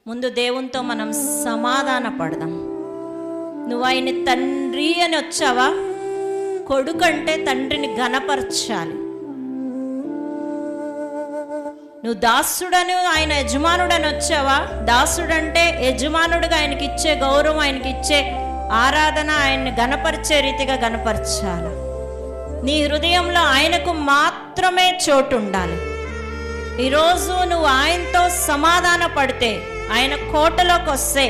ముందు దేవునితో మనం సమాధాన పడదాం. నువ్వు ఆయన తండ్రి అని వచ్చావా? కొడుకంటే తండ్రిని ఘనపరచాలి. నువ్వు దాసుడని ఆయన యజమానుడని వచ్చావా? దాసుడంటే యజమానుడిగా ఆయనకి ఇచ్చే గౌరవం, ఆయనకి ఇచ్చే ఆరాధన, ఆయన్ని ఘనపరిచే రీతిగా ఘనపరచాలి. నీ హృదయంలో ఆయనకు మాత్రమే చోటు ఉండాలి. ఈరోజు నువ్వు ఆయనతో సమాధాన పడితే, ఆయన కోటలోకి వస్తే,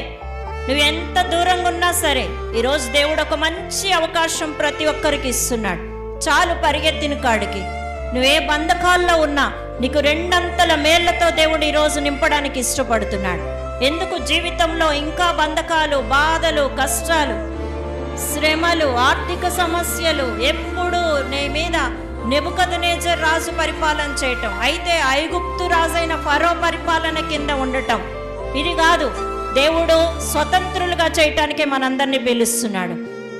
నువ్వు ఎంత దూరంగా ఉన్నా సరే ఈరోజు దేవుడు ఒక మంచి అవకాశం ప్రతి ఒక్కరికి ఇస్తున్నాడు. చాలు పరిగెత్తిన కాడికి. నువ్వే బంధకాల్లో ఉన్నా నీకు రెండంతల మేళ్లతో దేవుడు ఈరోజు నింపడానికి ఇష్టపడుతున్నాడు. ఎందుకు? జీవితంలో ఇంకా బంధకాలు, బాధలు, కష్టాలు, శ్రమలు, ఆర్థిక సమస్యలు, ఎప్పుడు నీ మీద నెబుకద్నెజర్ రాజు పరిపాలన చేయటం, అయితే ఐగుప్తు రాజైన ఫరో పరిపాలన కింద ఉండటం, ఇది కాదు. దేవుడు స్వతంత్రులుగా చేయటానికే మనందరినీ పిలుస్తున్నాడు.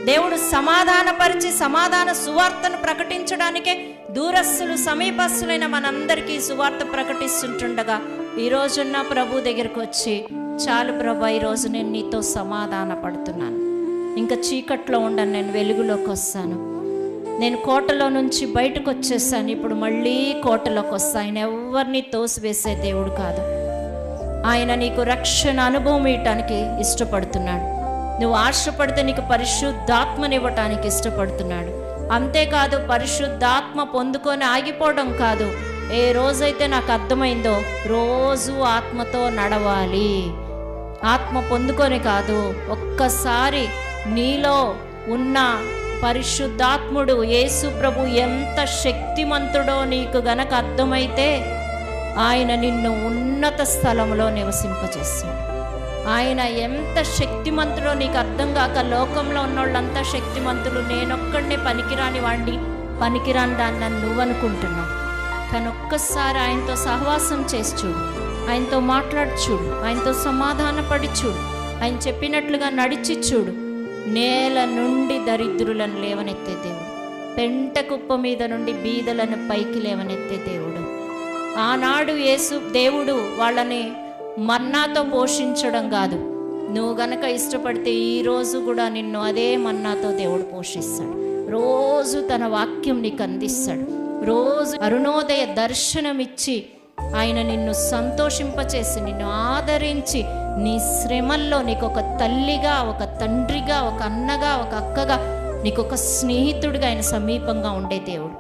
దేవుడు సమాధానపరిచి సమాధాన సువార్తను ప్రకటించడానికే దూరస్తులు సమీపస్తులైన మనందరికీ సువార్త ప్రకటిస్తుంటుండగా ఈరోజున్న ప్రభు దగ్గరకు వచ్చి, చాలు ప్రభా, ఈరోజు నేను నీతో సమాధాన పడుతున్నాను. ఇంకా చీకట్లో ఉండను, నేను వెలుగులోకి వస్తాను. నేను కోటలో నుంచి బయటకు వచ్చేసాను, ఇప్పుడు మళ్ళీ కోటలోకి వస్తాను. ఆయన ఎవరిని తోసివేసే దేవుడు కాదు. ఆయన నీకు రక్షణ అనుభవం ఇవ్వటానికి ఇష్టపడుతున్నాడు. నువ్వు ఆశపడితే నీకు పరిశుద్ధాత్మనివ్వటానికి ఇష్టపడుతున్నాడు. అంతేకాదు, పరిశుద్ధాత్మ పొందుకొని ఆగిపోవడం కాదు. ఏ రోజైతే నాకు అర్థమైందో రోజు ఆత్మతో నడవాలి. ఆత్మ పొందుకొని కాదు, ఒక్కసారి నీలో ఉన్న పరిశుద్ధాత్ముడు యేసు ప్రభు ఎంత శక్తిమంతుడో నీకు గనక అర్థమైతే ఆయన నిన్ను ఉన్నత స్థలంలో నివసింపచేస్తాడు. ఆయన ఎంత శక్తిమంతుడో నీకు అర్థం కాక లోకంలో ఉన్నోళ్ళంతా శక్తిమంతులు, నేనొక్కడినే పనికిరాని వాడిని, పనికిరాని దాన్ని నువ్వు అనుకుంటున్నావు. కానీ ఒక్కసారి ఆయనతో సహవాసం చేసి చూడు, ఆయనతో మాట్లాడి చూడు, ఆయనతో సమాధానపడి చూడు, ఆయన చెప్పినట్లుగా నడిచి చూడు. నేల నుండి దరిద్రులను లేవనెత్తే దేవుడు, పెంట కుప్ప మీద నుండి బీదలను పైకి లేవనెత్తే దేవుడు. ఆనాడు యేసు దేవుడు వాళ్ళని మన్నాతో పోషించడం కాదు, నువ్వు గనక ఇష్టపడితే ఈరోజు కూడా నిన్ను అదే మన్నాతో దేవుడు పోషిస్తాడు. రోజు తన వాక్యం నీకు అందిస్తాడు. రోజు అరుణోదయ దర్శనం ఇచ్చి ఆయన నిన్ను సంతోషింపచేసి, నిన్ను ఆదరించి, నీ శ్రమల్లో నీకు ఒక తల్లిగా, ఒక తండ్రిగా, ఒక అన్నగా, ఒక అక్కగా, నీకు ఒక స్నేహితుడిగా ఆయన సమీపంగా ఉండే దేవుడు.